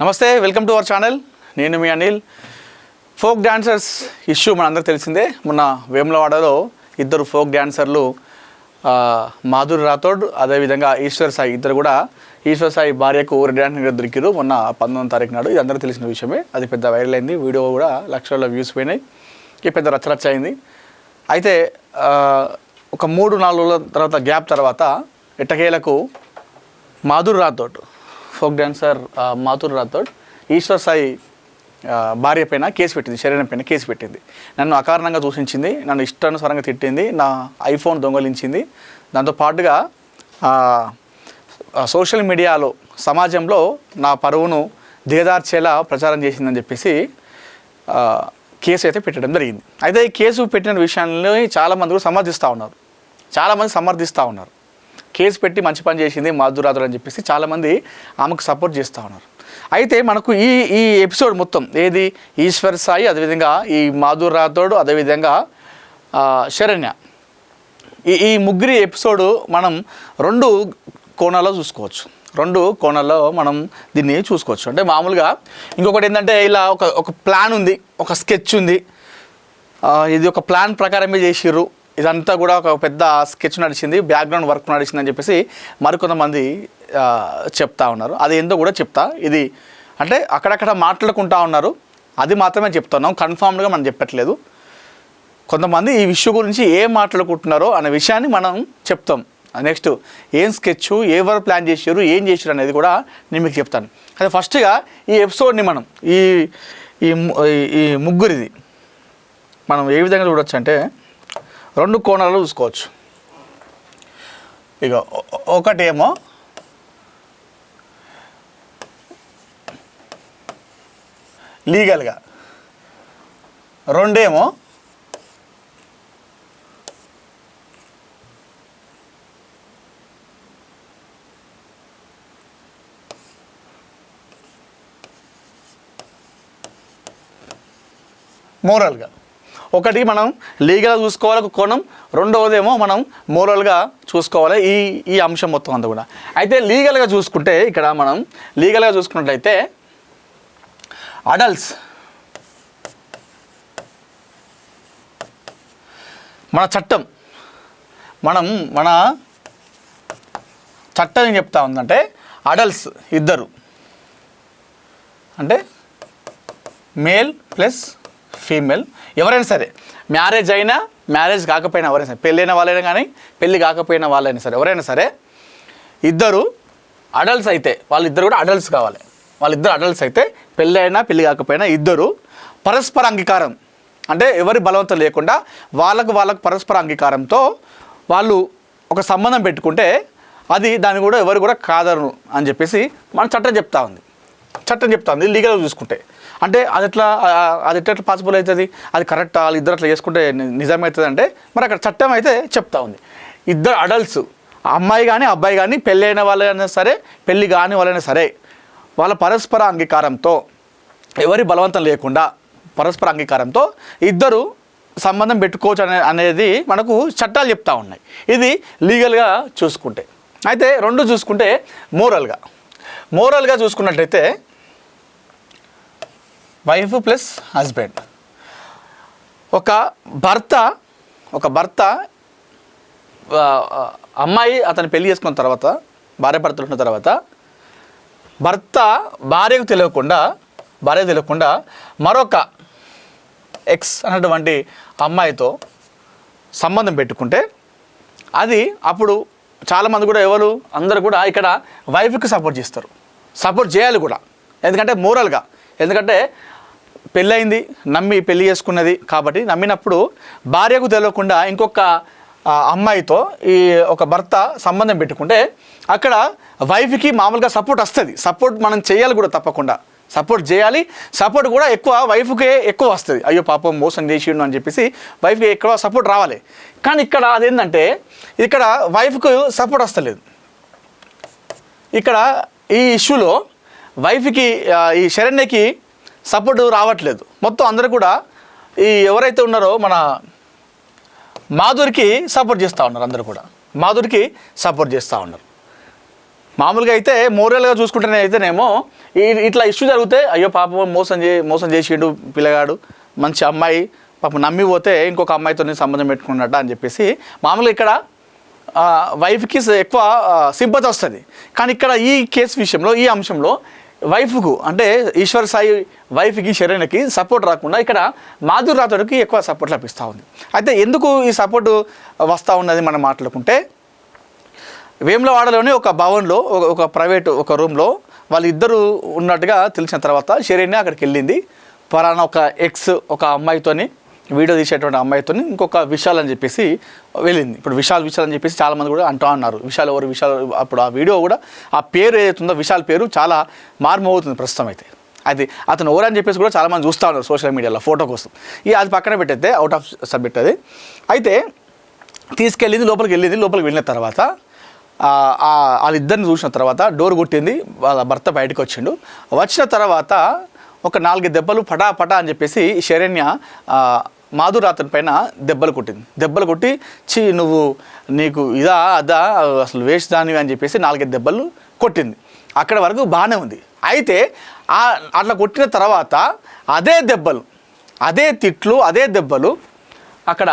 నమస్తే, welcome to our channel. నేను మీ Anil. Folk dancers issue మనందరికీ తెలిసిందే. మొన్న వేములవాడలో ఇద్దరు ఫోక్ డాన్సర్లు మాధురి రాథోడ్ అదేవిధంగా ఈశ్వర్ సాయి ఇద్దరు కూడా ఈశ్వర్ సాయి భార్యకు రెడ్ హ్యాండ్ దొరికారు మొన్న 19వ తారీఖు నాడు. ఇది అందరూ తెలిసిన విషయమే. అది పెద్ద వైరల్ అయింది. వీడియో కూడా లక్షల వ్యూస్ పోయినాయి. ఇది పెద్ద రచ్చరచ్చ అయింది. అయితే ఒక 3-4 రోజుల తర్వాత గ్యాప్ తర్వాత ఎట్టకేలకు మాధురి రాథోడ్ ఫోక్ డాన్సర్ మాధురి రాథోడ్ ఈశ్వర్ సాయి భార్య పైన కేసు పెట్టింది, శరీరం పైన కేసు పెట్టింది. నన్ను అకారణంగా దూషించింది, నన్ను ఇష్టానుసారంగా తిట్టింది, నా ఐఫోన్ దొంగలించింది. దాంతోపాటుగా సోషల్ మీడియాలో సమాజంలో నా పరువును దిగదార్చేలా ప్రచారం చేసిందని చెప్పేసి కేసు అయితే పెట్టడం జరిగింది. అయితే ఈ కేసు పెట్టిన విషయాన్ని చాలామంది కూడా సమర్థిస్తూ ఉన్నారు. కేసు పెట్టి మంచి పని చేసింది మాధురి రాథోడ్ అని చెప్పేసి చాలామంది ఆమెకు సపోర్ట్ చేస్తూ ఉన్నారు. అయితే మనకు ఈ ఎపిసోడ్ మొత్తం ఏది ఈశ్వర్ సాయి, అదేవిధంగా ఈ మాధురి రాథోడ్, అదేవిధంగా శరణ్య, ఈ ముగ్గురి ఎపిసోడు మనం 2 కోణాల్లో చూసుకోవచ్చు. 2 కోణాల్లో మనం దీన్ని చూసుకోవచ్చు. అంటే మామూలుగా ఇంకొకటి ఏంటంటే ఇలా ఒక ప్లాన్ ఉంది, ఒక స్కెచ్ ఉంది, ఇది ఒక ప్లాన్ ప్రకారమే చేసిర్రు, ఇదంతా కూడా ఒక పెద్ద స్కెచ్ నడిచింది, బ్యాక్గ్రౌండ్ వర్క్ నడిచిందని చెప్పేసి మరికొంతమంది చెప్తా ఉన్నారు. అది ఏందో కూడా చెప్తా. ఇది అంటే అక్కడక్కడ మాట్లాడుకుంటా ఉన్నారు, అది మాత్రమే చెప్తున్నాం, కన్ఫామ్డ్గా మనం చెప్పట్లేదు. కొంతమంది ఈ విషయం గురించి ఏం మాట్లాడుకుంటున్నారో అనే విషయాన్ని మనం చెప్తాం. నెక్స్ట్ ఏం స్కెచ్, ఎవరు ప్లాన్ చేసారు, ఏం చేశారు అనేది కూడా నేను మీకు చెప్తాను. అయితే ఫస్ట్గా ఈ ఎపిసోడ్ని మనం ఈ ముగ్గురిది మనం ఏ విధంగా చూడవచ్చు అంటే 2 కోణాలు చూసుకోవచ్చు. ఇక ఒకటేమో లీగల్గా, రెండేమో మోరల్గా. ఒకటి మనం లీగల్గా చూసుకోవాలి ఒక కోణం, రెండవదేమో మనం మోరల్గా చూసుకోవాలి ఈ అంశం మొత్తం అంతా కూడా. అయితే లీగల్గా చూసుకుంటే ఇక్కడ మనం లీగల్గా చూసుకున్నట్లయితే అడల్ట్స్ మన చట్టం ఏం చెప్తా ఉందంటే అడల్ట్స్ ఇద్దరు అంటే మేల్ ప్లస్ ఫీమేల్ ఎవరైనా సరే, మ్యారేజ్ అయినా మ్యారేజ్ కాకపోయినా ఎవరైనా సరే, పెళ్ళైన వాళ్ళైనా కానీ పెళ్ళి కాకపోయిన వాళ్ళైనా సరే, ఎవరైనా సరే ఇద్దరు అడల్ట్స్ అయితే వాళ్ళిద్దరు కూడా అడల్ట్స్ కావాలి. వాళ్ళిద్దరు అడల్ట్స్ అయితే పెళ్ళి అయినా పెళ్ళి కాకపోయినా ఇద్దరు పరస్పర అంగీకారం అంటే ఎవరి బలవంతం లేకుండా వాళ్ళకు పరస్పర అంగీకారంతో వాళ్ళు ఒక సంబంధం పెట్టుకుంటే అది దాన్ని కూడా ఎవరు కూడా కాదరు అని చెప్పేసి మన చట్టం చెప్తా ఉంది. లీగల్గా చూసుకుంటే అంటే అది ఎట్లా పాసిబుల్ అవుతుంది, అది కరెక్ట్, వాళ్ళు ఇద్దరు అట్లా చేసుకుంటే నిజమవుతుంది అంటే మరి అక్కడ చట్టం అయితే చెప్తా ఉంది. ఇద్దరు అడల్ట్స్, అమ్మాయి కానీ అబ్బాయి కానీ, పెళ్ళి అయిన వాళ్ళైనా సరే పెళ్ళి కాని వాళ్ళైనా సరే, వాళ్ళ పరస్పర అంగీకారంతో ఎవరి బలవంతం లేకుండా పరస్పర అంగీకారంతో ఇద్దరు సంబంధం పెట్టుకోవచ్చు అనేది మనకు చట్టాలు చెప్తా ఉన్నాయి. ఇది లీగల్గా చూసుకుంటే. అయితే 2 చూసుకుంటే మోరల్గా చూసుకున్నట్లయితే వైఫ్ ప్లస్ హస్బెండ్. ఒక భర్త అమ్మాయి అతను పెళ్లి చేసుకున్న తర్వాత, భార్య భర్తలు ఉన్న తర్వాత భర్త భార్యకు తెలియకుండా మరొక ఎక్స్ అన్నటువంటి అమ్మాయితో సంబంధం పెట్టుకుంటే అది అప్పుడు చాలామంది కూడా అందరూ కూడా ఇక్కడ వైఫ్కి సపోర్ట్ చేయాలి కూడా. ఎందుకంటే మోరల్గా, ఎందుకంటే పెళ్ళయింది, నమ్మి పెళ్లి చేసుకున్నది కాబట్టి నమ్మినప్పుడు భార్యకు తెలియకుండా ఇంకొక అమ్మాయితో ఒక భర్త సంబంధం పెట్టుకుంటే అక్కడ వైఫ్కి మామూలుగా సపోర్ట్ వస్తుంది. సపోర్ట్ మనం చేయాలి కూడా, తప్పకుండా సపోర్ట్ చేయాలి. సపోర్ట్ కూడా వైఫ్కే ఎక్కువ వస్తుంది. అయ్యో పాపం మోసం చేసిండు అని చెప్పేసి వైఫ్కి ఎక్కువ సపోర్ట్ రావాలి. కానీ ఇక్కడ అదేంటంటే ఇక్కడ వైఫ్కు సపోర్ట్ వస్తలేదు. ఇక్కడ ఈ ఇష్యూలో వైఫ్కి ఈ శరణ్యకి సపోర్ట్ రావట్లేదు. మొత్తం అందరూ కూడా ఎవరైతే ఉన్నారో మన మాధురికి సపోర్ట్ చేస్తూ ఉన్నారు. అందరూ కూడా మాధురికి సపోర్ట్ చేస్తూ ఉన్నారు. మామూలుగా అయితే మోరల్గా చూసుకుంటేనే అయితేనేమో ఇట్లా ఇష్యూ జరిగితే అయ్యో పాపం మోసం చేసిండు పిల్లగాడు, మంచి అమ్మాయి పాపం నమ్మి పోతే ఇంకొక అమ్మాయితో సంబంధం పెట్టుకున్నట్ట అని చెప్పేసి మామూలుగా ఇక్కడ వైఫ్కి ఎక్కువ సింపతి వస్తుంది. కానీ ఇక్కడ ఈ కేసు విషయంలో, ఈ అంశంలో వైఫ్కు అంటే ఈశ్వర్ సాయి వైఫ్కి శరణ్యకి సపోర్ట్ రాకుండా ఇక్కడ మాధురి రాథోడ్కి ఎక్కువ సపోర్ట్ లభిస్తూ ఉంది. అయితే ఎందుకు ఈ సపోర్టు వస్తూ ఉన్నది మనం మాట్లాడుకుంటే, వేములవాడలోనే ఒక భవన్లో ఒక ప్రైవేట్ ఒక రూమ్లో వాళ్ళిద్దరూ ఉన్నట్టుగా తెలిసిన తర్వాత శరణ్య అక్కడికి వెళ్ళింది. పలానా ఒక ఎక్స్ ఒక అమ్మాయితోని వీడియో తీసేటువంటి అమ్మాయితోని ఇంకొక విశాల్ అని చెప్పేసి వెళ్ళింది. ఇప్పుడు విశాల్ అని చెప్పేసి చాలామంది కూడా అంటూ అన్నారు. విశాల్ ఎవరు విశాల్, అప్పుడు ఆ వీడియో కూడా ఆ పేరు ఏదైతుందో విశాల్ పేరు చాలా మార్మవుతుంది ప్రస్తుతం. అయితే అది అతను ఎవరని చెప్పేసి కూడా చాలామంది చూస్తూ ఉన్నారు సోషల్ మీడియాలో ఫోటో కోసం. అది పక్కన పెట్టేస్తే అవుట్ ఆఫ్ సబ్జెక్ట్ అది. అయితే తీసుకెళ్ళింది, లోపలికి వెళ్ళిన తర్వాత వాళ్ళిద్దరిని చూసిన తర్వాత డోర్ కొట్టింది, వాళ్ళ భర్త బయటకు వచ్చిన తర్వాత ఒక 4 దెబ్బలు పటా అని చెప్పేసి శరణ్య మాధురి రాథోడ్ పైన దెబ్బలు కొట్టి నీకు ఇదా అదా అసలు వేస్ట్ దానివి అని చెప్పేసి 4 దెబ్బలు కొట్టింది. అక్కడ వరకు బాగానే ఉంది. అయితే అట్లా కొట్టిన తర్వాత అదే దెబ్బలు, అదే తిట్లు, అదే దెబ్బలు అక్కడ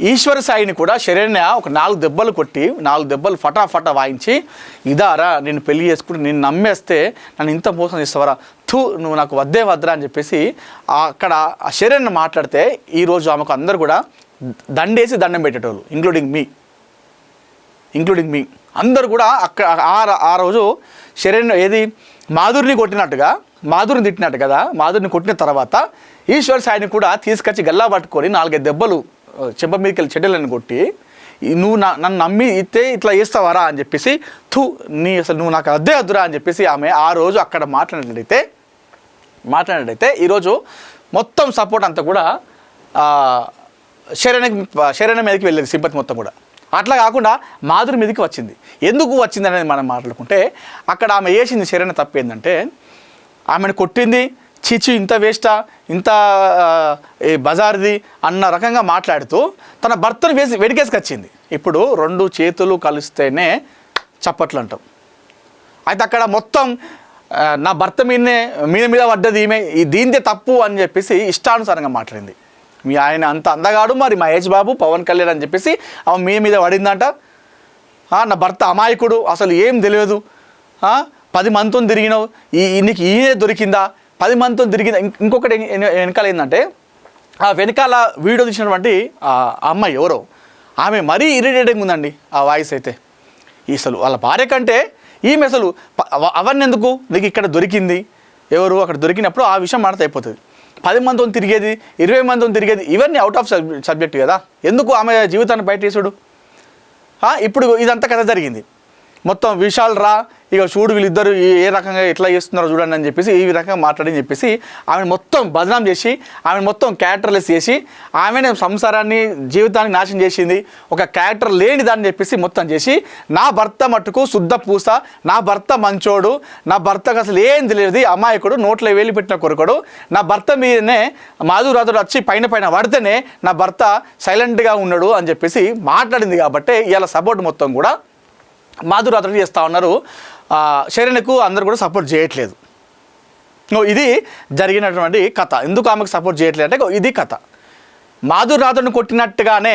ఈశ్వర్ సాయిని కూడా శరణ్య ఒక 4 దెబ్బలు కొట్టి 4 దెబ్బలు ఫటా వాయించి, ఇదారా నేను పెళ్లి చేసుకుంటే నేను నమ్మేస్తే నన్ను ఇంత మోసం చేస్తావరా, నువ్వు నాకు వద్దురా అని చెప్పేసి అక్కడ ఆ శరణ్య మాట్లాడితే ఈరోజు ఆమెకు అందరు కూడా దండేసి దండం పెట్టేటోళ్ళు, ఇంక్లూడింగ్ మీ అందరు కూడా అక్కడ ఆ రోజు శరణ్య మాధురిని తిట్టినట్టు కదా, మాధురిని కొట్టిన తర్వాత ఈశ్వర్ సాయిని కూడా తీసుకొచ్చి గల్లా పట్టుకొని 4 దెబ్బలు చెంప మీదకి వెళ్ళి చెడ్డలను కొట్టి, నువ్వు నన్ను నమ్మి ఇస్తే ఇట్లా చేస్తావారా అని చెప్పేసి అసలు నువ్వు నాకు వద్దురా అని చెప్పేసి ఆమె ఆ రోజు అక్కడ మాట్లాడినట్టయితే ఈరోజు మొత్తం సపోర్ట్ అంతా కూడా శరణ్య మీదకి వెళ్ళేది, సింపతి మొత్తం కూడా. అట్లా కాకుండా మాధురి మీదకి వచ్చింది. ఎందుకు వచ్చింది అనేది మనం మాట్లాడుకుంటే, అక్కడ ఆమె చేసింది శరణ్య తప్పు ఏంటంటే, ఆమెను కొట్టింది, చిచి ఇంత వేస్టా, ఇంత బజార్ది అన్న రకంగా మాట్లాడుతూ తన భర్తను వెడికేసుకొచ్చింది. ఇప్పుడు 2 చేతులు కలిస్తేనే చప్పట్లు అంటాం. అయితే అక్కడ మొత్తం నా భర్త మీద పడ్డది ఈమె, దీందే తప్పు అని చెప్పేసి ఇష్టానుసారంగా మాట్లాడింది. మీ ఆయన అంత అందగాడు, మరి మహేష్ బాబు, పవన్ కళ్యాణ్ అని చెప్పేసి ఆమె మీద పడిందంట. నా భర్త అమాయకుడు, అసలు ఏం తెలియదు, 10 మందితో తిరిగినావు, నీకు ఈయనే దొరికిందా, 10 మందితో తిరిగిందా. ఇంకొకటి వెనకాల ఏంటంటే, ఆ వెనకాల వీడియో తీసినటువంటి ఆ అమ్మాయి ఎవరో ఆమె మరీ ఇరిటేటింగ్ ఉందండి. ఆ వాయిస్ అయితే అసలు వాళ్ళ భార్య కంటే ఈమె అసలు అవన్నీ ఎందుకు, నీకు ఇక్కడ దొరికింది ఎవరు, అక్కడ దొరికినప్పుడు ఆ విషయం మాట్లాడితే అయిపోతుంది. 10 మందితో తిరిగేది, 20 మందితో తిరిగేది, ఇవన్నీ అవుట్ ఆఫ్ సబ్జెక్ట్ కదా. ఎందుకు ఆమె జీవితాన్ని బయట తీసుడు. ఇప్పుడు ఇదంతా కథ జరిగింది మొత్తం. విశాల్ ఇక చూడు వీళ్ళిద్దరు ఏ రకంగా ఎట్లా చేస్తున్నారో చూడండి అని చెప్పేసి ఈ రకంగా మాట్లాడని చెప్పేసి ఆమెను మొత్తం బదనాం చేసి, ఆమెను మొత్తం క్యారెక్టర్లెస్ చేసి, ఆమెనే సంసారాన్ని జీవితాన్ని నాశనం చేసింది, ఒక క్యారెక్టర్ లేని దాన్ని చెప్పేసి మొత్తం చేసి, నా భర్త మట్టుకు శుద్ధ పూస, నా భర్త మంచోడు, నా భర్తకు అసలు ఏం తెలియదు, అమాయకుడు, నోట్లో వేలి పెట్టిన కొరకడు, నా భర్త మీదనే మాధురి రాథోడ్ వచ్చి పైన పడితేనే నా భర్త సైలెంట్గా ఉన్నాడు అని చెప్పేసి మాట్లాడింది. కాబట్టి ఇవాళ సపోర్ట్ మొత్తం కూడా మాధురి రాథోడ్ చేస్తూ ఉన్నారు. శరణ్యకు అందరూ కూడా సపోర్ట్ చేయట్లేదు. ఇది జరిగినటువంటి కథ. ఎందుకు ఆమెకు సపోర్ట్ చేయట్లేదు అంటే ఇది కథ. మాధురి రాథోడ్ని కొట్టినట్టుగానే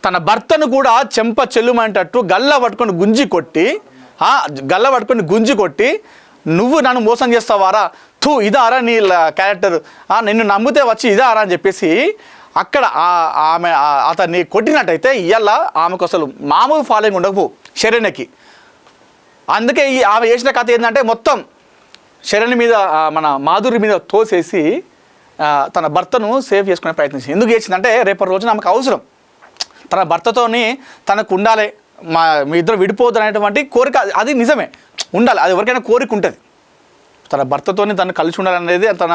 తన భర్తను కూడా చెంప చెల్లుమంటట్టు గల్ల పట్టుకొని గుంజి కొట్టి నువ్వు నన్ను మోసం చేస్తావారా, ఇదారా నీ క్యారెక్టర్, నిన్ను నమ్మితే వచ్చి ఇదారా అని చెప్పేసి అక్కడ అతన్ని కొట్టినట్టయితే ఇవాళ ఆమెకు అసలు మామూలు ఫాలోయింగ్ ఉండకపో శరణ్యకి. అందుకే ఆమె చేసిన కథ ఏంటంటే మొత్తం శరణ్య మీద, మన మాధురి మీద తోసేసి తన భర్తను సేవ్ చేసుకునే ప్రయత్నించింది. ఎందుకు చేసిందంటే రేపటి రోజున ఆమెకు అవసరం, తన భర్తతోని తనకు ఉండాలి, మీ ఇద్దరు విడిపోవద్దు అనేటువంటి కోరిక. అది నిజమే, ఉండాలి, అది ఎవరికైనా కోరిక ఉంటుంది. తన భర్తతోని తను కలిసి ఉండాలనేది తన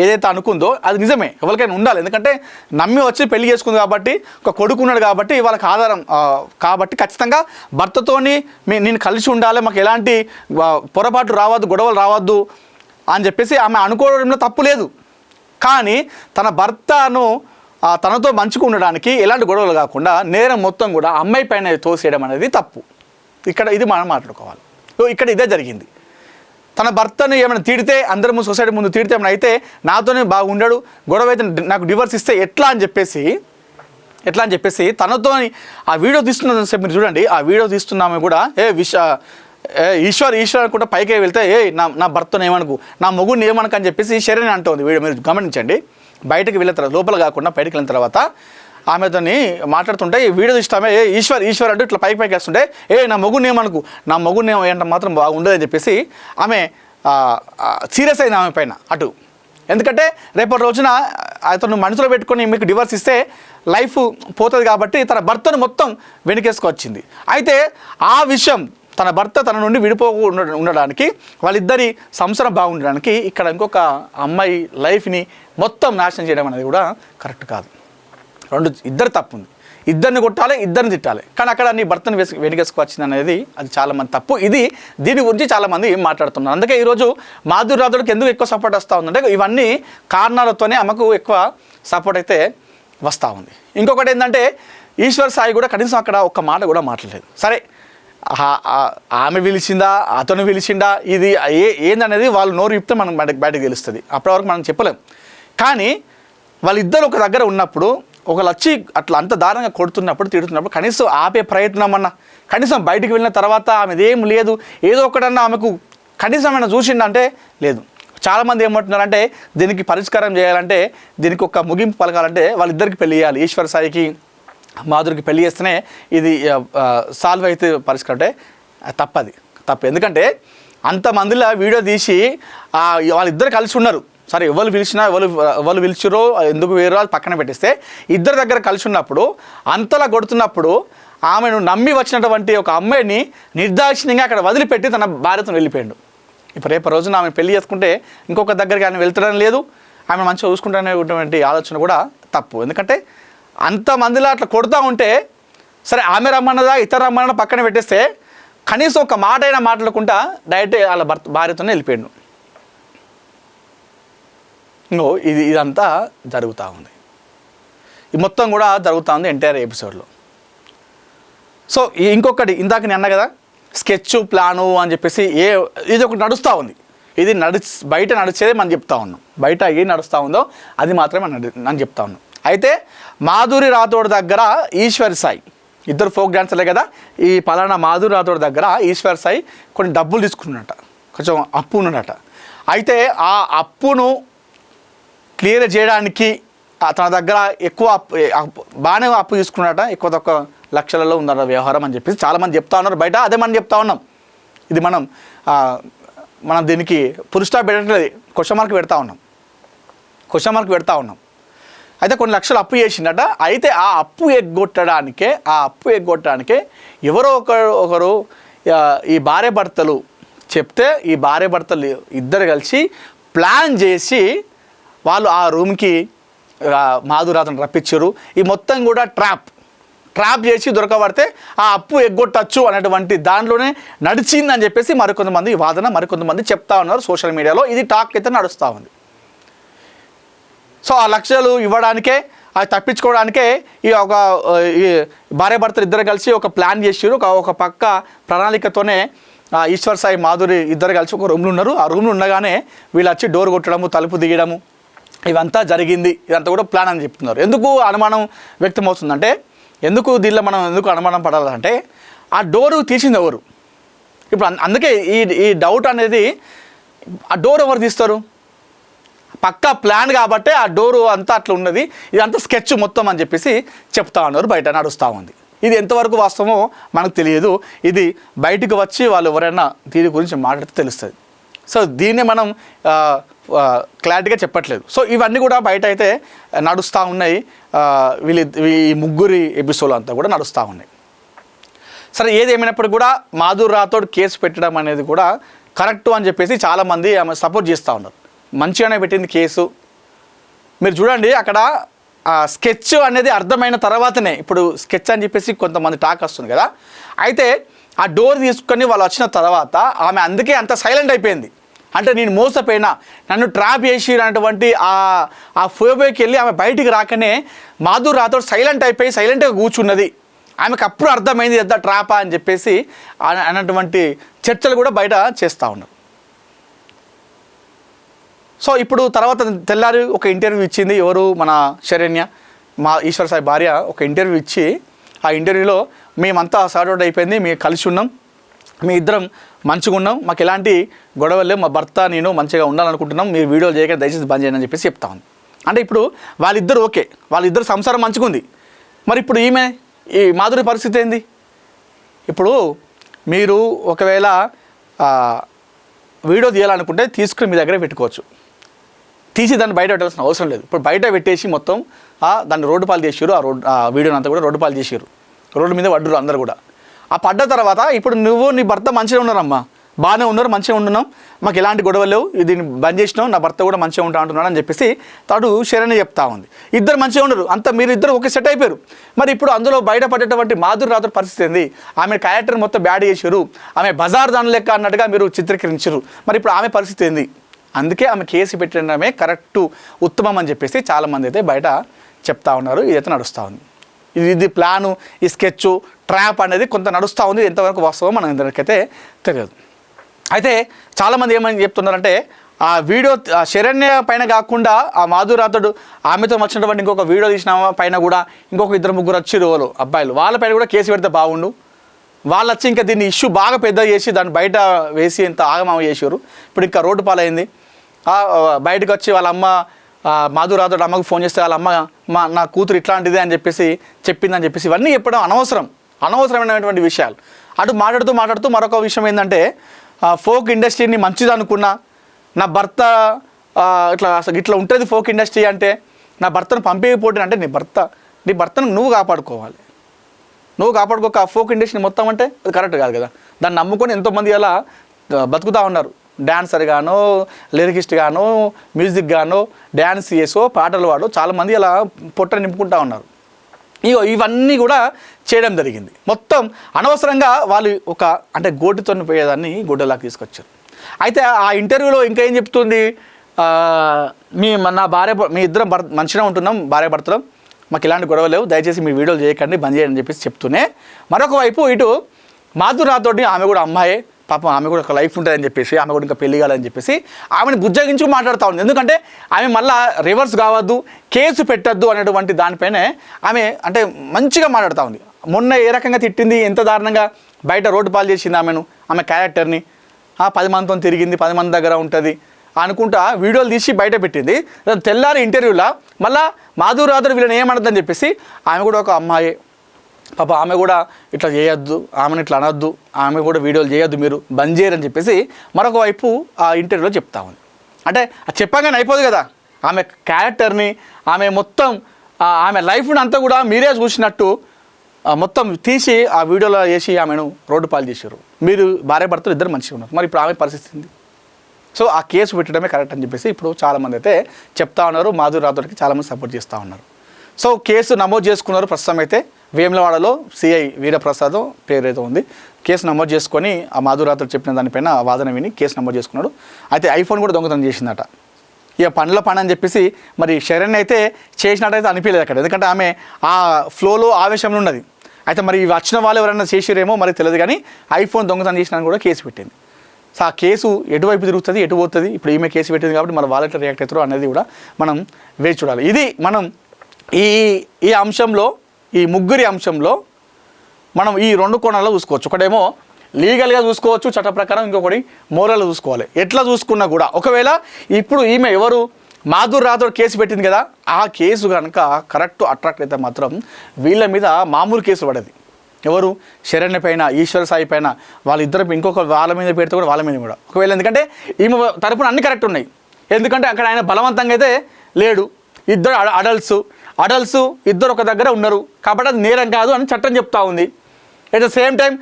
ఏదైతే అనుకుందో అది నిజమే, ఎవరికైనా ఉండాలి. ఎందుకంటే నమ్మి వచ్చి పెళ్లి చేసుకుంది కాబట్టి, ఒక కొడుకు ఉన్నాడు కాబట్టి, వాళ్ళకి ఆధారం కాబట్టి ఖచ్చితంగా భర్తతోని నేను కలిసి ఉండాలి, మాకు ఎలాంటి పొరపాటు రావద్దు, గొడవలు రావద్దు అని చెప్పేసి ఆమె అనుకోవడంలో తప్పు లేదు. కానీ తన భర్తను తనతో మంచిగా ఉండడానికి ఎలాంటి గొడవలు కాకుండా నేరం మొత్తం కూడా అమ్మాయి పైన తోసేయడం అనేది తప్పు. ఇక్కడ ఇది మనం మాట్లాడుకోవాలి. ఇక్కడ ఇదే జరిగింది. తన భర్తను ఏమైనా తిడితే, అందరము సొసైటీ ముందు తిడితే ఏమైనా అయితే నాతోనే బాగుండాడు, గొడవ అయితే నాకు డివర్స్ ఇస్తే ఎట్లా అని చెప్పేసి తనతో ఆ వీడియో తీస్తున్న మీరు చూడండి, ఆ వీడియో తీస్తున్నామే కూడా ఈశ్వర్ అనుకుంటా పైకి వెళ్తే నా భర్తను ఏమనుకు, నా మొగుడిని ఏమనుకు అని చెప్పేసి శరణి అంటుంది వీడియో. మీరు గమనించండి, బయటకు వెళ్ళిన తర్వాత, లోపల కాకుండా బయటకు వెళ్ళిన తర్వాత ఆమెతోని మాట్లాడుతుంటే ఈ వీడియో తీస్తామే ఈశ్వర్ అంటూ ఇట్లా పైకి వేస్తుంటే నా మొగుడిని ఏమనుకు, నా మొగుడిని ఏమంటే మాత్రం బాగుండదని చెప్పేసి ఆమె సీరియస్ అయింది ఆమె పైన అటు. ఎందుకంటే రేపటి రోజున అతను మనసులో పెట్టుకొని మీకు డివర్స్ ఇస్తే లైఫ్ పోతుంది కాబట్టి తన భర్తను మొత్తం వెనుకేసుకొచ్చింది. అయితే ఆ విషయం తన భర్త తన నుండి విడిపోకుండా ఉండడానికి, వాళ్ళిద్దరి సంసారం బాగుండడానికి ఇక్కడ ఇంకొక అమ్మాయి లైఫ్ని మొత్తం నాశనం చేయడం అనేది కూడా కరెక్ట్ కాదు. ఇద్దరు తప్పు ఉంది, ఇద్దరిని కొట్టాలి, ఇద్దరిని తిట్టాలి, కానీ అక్కడ నీ భర్తను వెనుకేసుకొచ్చింది అనేది అది చాలామంది తప్పు. దీని గురించి చాలామంది మాట్లాడుతున్నారు. అందుకే ఈరోజు మాధురి రాథోడ్కి ఎందుకు ఎక్కువ సపోర్ట్ వస్తూ ఉందంటే ఇవన్నీ కారణాలతోనే ఆమెకు ఎక్కువ సపోర్ట్ అయితే వస్తూ ఉంది. ఇంకొకటి ఏంటంటే ఈశ్వర్ సాయి కూడా కనీసం అక్కడ ఒక్క మాట కూడా మాట్లాడలేదు. సరే ఆమె పిలిచిందా, అతను పిలిచిందా, ఇది ఏందనేది వాళ్ళు నోరు చెప్తే మనం బయటకు తెలుస్తుంది. అప్పటి వరకు మనం చెప్పలేం. కానీ వాళ్ళిద్దరు ఒక దగ్గర ఉన్నప్పుడు, ఒకళ్ళు వచ్చి అట్లా అంత దారుణంగా కొడుతున్నప్పుడు, తిడుతున్నప్పుడు కనీసం ఆపే ప్రయత్నం అన్నా, కనీసం బయటికి వెళ్ళిన తర్వాత ఆమెదేం లేదు, ఏదో ఒకటన్నా ఆమెకు కనీసం ఏమైనా చూసిండంటే లేదు. చాలామంది ఏమంటున్నారంటే దీనికి పరిష్కారం చేయాలంటే, దీనికి ఒక ముగింపు పలకాలంటే వాళ్ళిద్దరికి పెళ్లి చేయాలి. ఈశ్వర్ సాయికి మాధురికి పెళ్లి చేస్తేనే ఇది సాల్వ్ అయితే పరిష్కారం అంటే తప్పు. ఎందుకంటే అంతమందిలో వీడియో తీసి వాళ్ళిద్దరు కలిసి ఉన్నారు. సరే ఎవరు పిలిచినా ఎవరు పిలిచిరో ఎందుకు వేరే పక్కన పెట్టిస్తే ఇద్దరు దగ్గర కలిసి ఉన్నప్పుడు అంతలా కొడుతున్నప్పుడు ఆమెను నమ్మి వచ్చినటువంటి ఒక అమ్మాయిని నిర్దాక్షిణ్యంగా అక్కడ వదిలిపెట్టి తన భార్యతో వెళ్ళిపోయాడు. ఇప్పుడు రేపు రోజున ఆమె పెళ్లి చేసుకుంటే ఇంకొక దగ్గరికి ఆయన వెళ్తడం లేదు, ఆమె మంచిగా చూసుకుంటానేటువంటి ఆలోచన కూడా తప్పు. ఎందుకంటే అంతమందిలో అట్లా కొడుతూ ఉంటే సరే ఆమె రమ్మన్నదా ఇతర రమ్మన్నదా పక్కన పెట్టేస్తే కనీసం ఒక మాట అయినా మాట్లాడకుండా డైరెక్ట్ వాళ్ళ భార్యతోనే వెళ్ళిపోయాడు. ఇదంతా జరుగుతూ ఉంది. ఈ మొత్తం కూడా జరుగుతూ ఉంది ఎంటైర్ ఎపిసోడ్లో. సో ఇంకొకటి ఇందాక నేను అన్నా కదా, స్కెచ్ ప్లాను అని చెప్పేసి ఇది ఒకటి నడుస్తూ ఉంది. ఇది బయట నడిచేదే మనం చెప్తా ఉన్నాం. బయట ఏం నడుస్తూ ఉందో అది మాత్రమే నేను చెప్తా ఉన్నాం. అయితే మాధురి రాథోడ్ దగ్గర ఈశ్వర్ సాయి, ఇద్దరు ఫోక్ డాన్సర్లే కదా, ఈ పలానా మాధురి రాథోడ్ దగ్గర ఈశ్వర్ సాయి కొన్ని డబ్బులు తీసుకున్నట, కొంచెం అప్పు ఉన్నట. అయితే ఆ అప్పును క్లియర్ చేయడానికి తన దగ్గర ఎక్కువ బాగానే అప్పు తీసుకున్నట, ఎక్కువ తక్కువ లక్షలలో ఉందన్న వ్యవహారం అని చెప్పేసి చాలామంది చెప్తా ఉన్నారు బయట. అదే మనం చెప్తా ఉన్నాం. ఇది మనం దీనికి ఫుల్ స్టాప్ పెట్టట్లేదు, క్వశ్చన్ మార్క్ పెడతా ఉన్నాం. అయితే కొన్ని లక్షలు అప్పు చేసిందట. అయితే ఆ అప్పు ఎగ్గొట్టడానికే ఎవరో ఒకరు ఈ భార్యాభర్తలు చెప్తే ఈ భార్యాభర్తలు ఇద్దరు కలిసి ప్లాన్ చేసి వాళ్ళు ఆ రూమ్కి మాధురి రాథోడ్ని రప్పించారు. ఈ మొత్తం కూడా ట్రాప్ చేసి దొరకబడితే ఆ అప్పు ఎగ్గొట్టచ్చు అనేటువంటి దాంట్లోనే నడిచిందని చెప్పేసి మరికొంతమంది వాదన, మరికొంతమంది చెప్తా ఉన్నారు సోషల్ మీడియాలో. ఇది టాక్ అయితే నడుస్తూ ఉంది. సో ఆ లక్షలు ఇవ్వడానికే, అది తప్పించుకోవడానికే ఈ భార్యాభర్తలు ఇద్దరు కలిసి ఒక ప్లాన్ చేసారు. ఒక పక్క ప్రణాళికతోనే ఈశ్వర్ సాయి మాధురి ఇద్దరు కలిసి ఒక రూమ్లో ఉన్నారు. ఆ రూమ్లో ఉండగానే వీళ్ళు వచ్చి డోర్ కొట్టడము, తలుపు దిగడము ఇవంతా జరిగింది. ఇదంతా కూడా ప్లాన్ అని చెప్తున్నారు. ఎందుకు అనుమానం వ్యక్తమవుతుందంటే, దీనిలో మనం ఎందుకు అనుమానం పడాలంటే ఆ డోరు తీసింది ఎవరు? ఇప్పుడు అందుకే ఈ డౌట్ అనేది, ఆ డోర్ ఎవరు తీస్తారు? పక్కా ప్లాన్ కాబట్టి ఆ డోరు అంతా అట్లా ఉన్నది, ఇదంతా స్కెచ్ మొత్తం అని చెప్పేసి చెప్తా ఉన్నారు, బయట నడుస్తూ ఉంది. ఇది ఎంతవరకు వాస్తవమో మనకు తెలియదు. ఇది బయటకు వచ్చి వాళ్ళు ఎవరైనా దీని గురించి మాట్లాడితే తెలుస్తుంది. సో దీన్ని మనం క్లారిటీగా చెప్పట్లేదు. సో ఇవన్నీ కూడా బయట అయితే నడుస్తూ ఉన్నాయి. ఈ ముగ్గురి ఎపిసోడ్ అంతా కూడా నడుస్తూ ఉన్నాయి. సరే ఏది ఏమైనప్పుడు కూడా మాధురి రాథోడ్ కేసు పెట్టడం అనేది కూడా కరెక్టు అని చెప్పేసి చాలామంది ఆమె సపోర్ట్ చేస్తూ ఉన్నారు. మంచిగానే పెట్టింది కేసు. మీరు చూడండి, అక్కడ స్కెచ్ అనేది అర్థమైన తర్వాతనే, ఇప్పుడు స్కెచ్ అని చెప్పేసి కొంతమంది టాక్ వస్తుంది కదా, అయితే ఆ డోర్ తీసుకొని వాళ్ళు వచ్చిన తర్వాత ఆమె అందుకే అంత సైలెంట్ అయిపోయింది. అంటే నేను మోసపోయినా, నన్ను ట్రాప్ చేసినటువంటి ఆ ఫోబోకి వెళ్ళి ఆమె బయటికి రాకనే మాధురి రాథోడ్ సైలెంట్గా కూర్చున్నది. ఆమెకు అప్పుడు అర్థమైంది ఎంత ట్రాపా అని చెప్పేసి అన్నటువంటి చర్చలు కూడా బయట చేస్తూ ఉన్నారు. సో ఇప్పుడు తర్వాత తెల్లారి ఒక ఇంటర్వ్యూ ఇచ్చింది ఎవరు, మన శరణ్య, మా ఈశ్వర్ సాయి భార్య ఒక ఇంటర్వ్యూ ఇచ్చి ఆ ఇంటర్వ్యూలో మేమంతా సార్ట్ అవుట్ అయిపోయింది, మేము కలిసి ఉన్నాం, మీ ఇద్దరం మంచిగా ఉన్నాం, మాకు ఎలాంటి గొడవలు లేవు, మా భర్త నేను మంచిగా ఉండాలనుకుంటున్నాం, మీరు వీడియోలు చేయక దయచేసి బంద్ చేయండి అని చెప్పేసి చెప్తా ఉంది. అంటే ఇప్పుడు వాళ్ళిద్దరు ఓకే, వాళ్ళిద్దరు సంసారం మంచిగా ఉంది. మరి ఇప్పుడు ఈ మాధురి పరిస్థితి ఏంది? ఇప్పుడు మీరు ఒకవేళ వీడియో తీయాలనుకుంటే తీసుకుని మీ దగ్గరే పెట్టుకోవచ్చు, తీసి దాన్ని బయట పెట్టాల్సిన అవసరం లేదు. ఇప్పుడు బయట పెట్టేసి మొత్తం దాన్ని రోడ్డు పాలు చేసారు, ఆ వీడియోని అంతా కూడా రోడ్డు పాలు చేసారు, రోడ్డు మీద పడ్డరు అందరు కూడా. ఆ పడ్డ తర్వాత ఇప్పుడు నువ్వు నీ భర్త మంచిగా ఉన్నారమ్మా, బాగానే ఉన్నారు, మంచిగా ఉంటున్నాం, మాకు ఎలాంటి గొడవలు లేవు, దీన్ని బంద్ చేసినాం, నా భర్త కూడా మంచిగా ఉంటా అంటున్నాడు అని చెప్పేసి తాడు శరణ్య చెప్తా ఉంది. ఇద్దరు మంచిగా ఉన్నారు, అంతా మీరు ఇద్దరు ఒకే సెట్ అయిపోయారు. మరి ఇప్పుడు అందులో బయటపడేటువంటి మాధురి రాథోడ్ పరిస్థితి ఏంది? ఆమె క్యారెక్టర్ మొత్తం బ్యాడ్ చేశారు, ఆమె బజార్ దాని లెక్క అన్నట్టుగా మీరు చిత్రీకరించారు. మరి ఇప్పుడు ఆమె పరిస్థితి ఏంది? అందుకే ఆమె కేసు పెట్టడమే కరెక్టు, ఉత్తమం అని చెప్పేసి చాలామంది అయితే బయట చెప్తా ఉన్నారు. ఇదైతే నడుస్తూ ఉంది. ఇది ప్లాను, ఈ స్కెచ్, ట్రాప్ అనేది కొంత నడుస్తూ ఉంది. ఎంతవరకు వాస్తవం మనం ఇంతవరకైతే తెలియదు. అయితే చాలామంది ఏమని చెప్తున్నారంటే ఆ వీడియో శరణ్య పైన కాకుండా ఆ మాధురి రాథోడ్ ఆమెతో వచ్చినటువంటి ఇంకొక వీడియో తీసిన పైన కూడా ఇంకొక 2-3 వచ్చారు వాళ్ళు అబ్బాయిలు, వాళ్ళపైన కూడా కేసు పెడితే బాగుండు. వాళ్ళు వచ్చి ఇంకా దీన్ని ఇష్యూ బాగా పెద్ద చేసి దాన్ని బయట వేసి ఇంత ఆగమామ చేశారు. ఇప్పుడు ఇంకా రోడ్డు పాలైంది. బయటకు వచ్చి వాళ్ళ అమ్మ మాధురి రాథోడ్ అమ్మకు ఫోన్ చేస్తే వాళ్ళ అమ్మ నా కూతురు ఇట్లాంటిదే అని చెప్పేసి చెప్పిందని చెప్పేసి ఇవన్నీ చెప్పడం అనవసరమైనటువంటి విషయాలు. అటు మాట్లాడుతూ మరొక విషయం ఏంటంటే ఫోక్ ఇండస్ట్రీని మంచిది అనుకున్నా, నా భర్త ఇట్లా ఉంటుంది ఫోక్ ఇండస్ట్రీ అంటే, నా భర్తను పంపేయకపోతే అంటే నీ భర్తను నువ్వు కాపాడుకోవాలి. నువ్వు కాపాడుకోక ఫోక్ ఇండస్ట్రీ మొత్తం అంటే అది కరెక్ట్ కాదు కదా. దాన్ని నమ్ముకొని ఎంతోమంది అలా బతుకుతూ ఉన్నారు. డాన్సర్ గానో, లిరికిస్ట్ గానో, మ్యూజిక్ గానో, డ్యాన్స్ చేసో, పాటలు పాడో చాలామంది అలా పొట్ట నింపుకుంటూ ఉన్నారు. ఇవన్నీ కూడా చేయడం జరిగింది. మొత్తం అనవసరంగా వాళ్ళు అంటే గోటితో పోయేదాన్ని గుడ్డలాగా తీసుకొచ్చారు. అయితే ఆ ఇంటర్వ్యూలో ఇంకా ఏం చెప్తుంది, మీ ఇద్దరం మంచిగా ఉంటున్నాం, భార్య భర్తలం, మాకు ఇలాంటి గొడవ లేవు, దయచేసి మీ వీడియోలు చేయకండి, బంద్ చేయండి అని చెప్పేసి చెప్తూనే మరొక వైపు ఇటు మాధురి రాథోడ్ని ఆమె కూడా అమ్మాయే, పాపం ఆమె కూడా ఒక లైఫ్ ఉంటుందని చెప్పేసి, ఆమె కూడా ఇంకా పెళ్లి కాలని చెప్పేసి ఆమెను బుజ్జగించుకు మాట్లాడుతూ ఉంది. ఎందుకంటే ఆమె మళ్ళీ రివర్స్ కావద్దు, కేసు పెట్టద్దు అనేటువంటి దానిపైనే ఆమె అంటే మంచిగా మాట్లాడుతూ ఉంది. మొన్న ఏ రకంగా తిట్టింది, ఎంత దారుణంగా బయట రోడ్డు పాలు చేసింది ఆమెను, ఆమె క్యారెక్టర్ని, 10 మందితో తిరిగింది, 10 మంది దగ్గర ఉంటుంది అనుకుంటా వీడియోలు తీసి బయట పెట్టింది. తెల్లారి ఇంటర్వ్యూలో మళ్ళీ మాధురి రాథోడ్ వీళ్ళని ఏమనద్దని చెప్పేసి ఆమె కూడా ఒక అమ్మాయి, పాప ఆమె కూడా ఇట్లా చేయొద్దు, ఆమెను ఇట్లా అనొద్దు, ఆమె కూడా వీడియోలు చేయొద్దు, మీరు బంద్ చేయరని చెప్పేసి మరొక వైపు ఆ ఇంటర్వ్యూలో చెప్తా ఉంది. అంటే అది చెప్పగానే అయిపోదు కదా, ఆమె క్యారెక్టర్ని, ఆమె మొత్తం ఆమె లైఫ్ని అంతా కూడా మీరే చూసినట్టు మొత్తం తీసి ఆ వీడియోలో వేసి ఆమెను రోడ్డు పాలు చేశారు. మీరు భార్య భర్తలు ఇద్దరు మంచిగా ఉన్నారు, మరి ఇప్పుడు ఆమె పరిస్థితి ఉంది. సో ఆ కేసు పెట్టడమే కరెక్ట్ అని చెప్పేసి ఇప్పుడు చాలామంది అయితే చెప్తా ఉన్నారు. మాధురి రాథోడ్కి చాలామంది సపోర్ట్ చేస్తూ ఉన్నారు. సో కేసు నమోదు చేసుకున్నారు. ప్రస్తుతం అయితే వేములవాడలో సిఐ వీరప్రసాద్ పేరు అయితే ఉంది, కేసు నమోదు చేసుకొని ఆ మాధురి రాథోడ్ చెప్పిన దానిపైన వాదన విని కేసు నమోదు చేసుకున్నాడు. అయితే ఐఫోన్ కూడా దొంగతనం చేసిందట. ఇక పని అని చెప్పేసి మరి శరణ్ అయితే చేసినట్టయితే అనిపించలేదు అక్కడ, ఎందుకంటే ఆమె ఆ ఫ్లోలో ఆవేశంలో ఉన్నది. అయితే మరి వచ్చిన వాళ్ళు ఎవరైనా చేసిరేమో మరి తెలియదు, కానీ ఐఫోన్ దొంగతనం చేసినా కూడా కేసు పెట్టింది. సో ఆ కేసు ఎటువైపు తిరుగుతుంది, ఎటు పోతుంది, ఇప్పుడు ఈమె కేసు పెట్టింది కాబట్టి మన వాళ్ళు ఎట్లా రియాక్ట్ అవుతారో అనేది కూడా మనం వేచి చూడాలి. ఇది మనం ఈ అంశంలో, ఈ ముగ్గురి అంశంలో మనం ఈ 2 కోణాల్లో చూసుకోవచ్చు. ఒకటేమో లీగల్గా చూసుకోవచ్చు చట్ట ప్రకారం, ఇంకొకటి మోరల్గా చూసుకోవాలి. ఎట్లా చూసుకున్నా కూడా ఒకవేళ ఇప్పుడు ఈమె ఎవరు మాధురి రాథోడ్ కేసు పెట్టింది కదా, ఆ కేసు కనుక కరెక్ట్ అట్రాక్ట్ అయితే మాత్రం వీళ్ళ మీద మామూలు కేసు పడేది. ఎవరు శరణ్య పైన, ఈశ్వర్ సాయి పైన, వాళ్ళిద్దరు ఇంకొక వాళ్ళ మీద పెడితే కూడా వాళ్ళ మీద కూడా ఒకవేళ, ఎందుకంటే ఈమె తరపున అన్ని కరెక్ట్ ఉన్నాయి. ఎందుకంటే అక్కడ ఆయన బలవంతంగా అయితే లేడు, ఇద్దరు అడల్ట్స్ ఇద్దరు ఒక దగ్గర ఉన్నారు కాబట్టి అది నేరం కాదు అని చట్టం చెప్తా ఉంది. ఎట్ ద సేమ్ టైం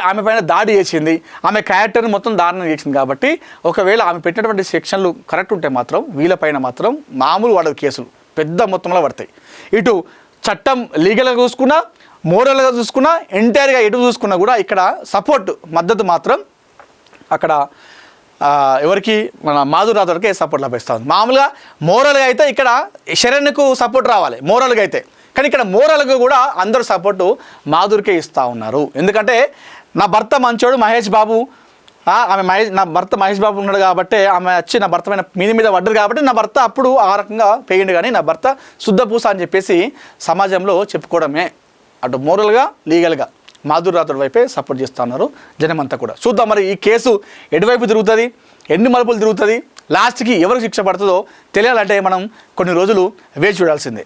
ఆమె పైన దాడి చేసింది, ఆమె క్యారెక్టర్ని మొత్తం దారుణం చేసింది. కాబట్టి ఒకవేళ ఆమె పెట్టినటువంటి సెక్షన్లు కరెక్ట్ ఉంటే మాత్రం వీళ్ళపైన మాత్రం మామూలు పడదు, కేసులు పెద్ద మొత్తంలో పడతాయి. ఇటు చట్టం లీగల్గా చూసుకున్నా, మోరల్గా చూసుకున్నా, ఎంటైర్గా ఎటు చూసుకున్నా కూడా ఇక్కడ మద్దతు మాత్రం అక్కడ ఎవరికి, మన మాధురి రాథోడ్కి సపోర్ట్ లభిస్తూ ఉంది. మామూలుగా మోరల్గా అయితే ఇక్కడ శరణ్యకు సపోర్ట్ రావాలి మోరల్గా అయితే, కానీ ఇక్కడ మోరల్గా కూడా అందరూ సపోర్టు మాధురికే ఇస్తూ ఉన్నారు. ఎందుకంటే నా భర్త మంచోడు మహేష్ బాబు, నా భర్త మహేష్ బాబు ఉన్నాడు కాబట్టి ఆమె వచ్చి నా భర్త మీద పడ్డది కాబట్టి నా భర్త అప్పుడు ఆ రకంగా పేయిండు, కానీ నా భర్త శుద్ధపూస అని చెప్పేసి సమాజంలో చెప్పుకోవడమే. అటు మోరల్గా లీగల్గా మాధురి రాథోడ్ వైపే సపోర్ట్ చేస్తూ ఉన్నారు జనమంతా కూడా. చూద్దాం మరి ఈ కేసు ఎటువైపు తిరుగుతుంది, ఎన్ని మలుపులు తిరుగుతుంది, లాస్ట్కి ఎవరికి శిక్ష పడుతుందో తెలియాలంటే మనం కొన్ని రోజులు వేచి చూడాల్సిందే.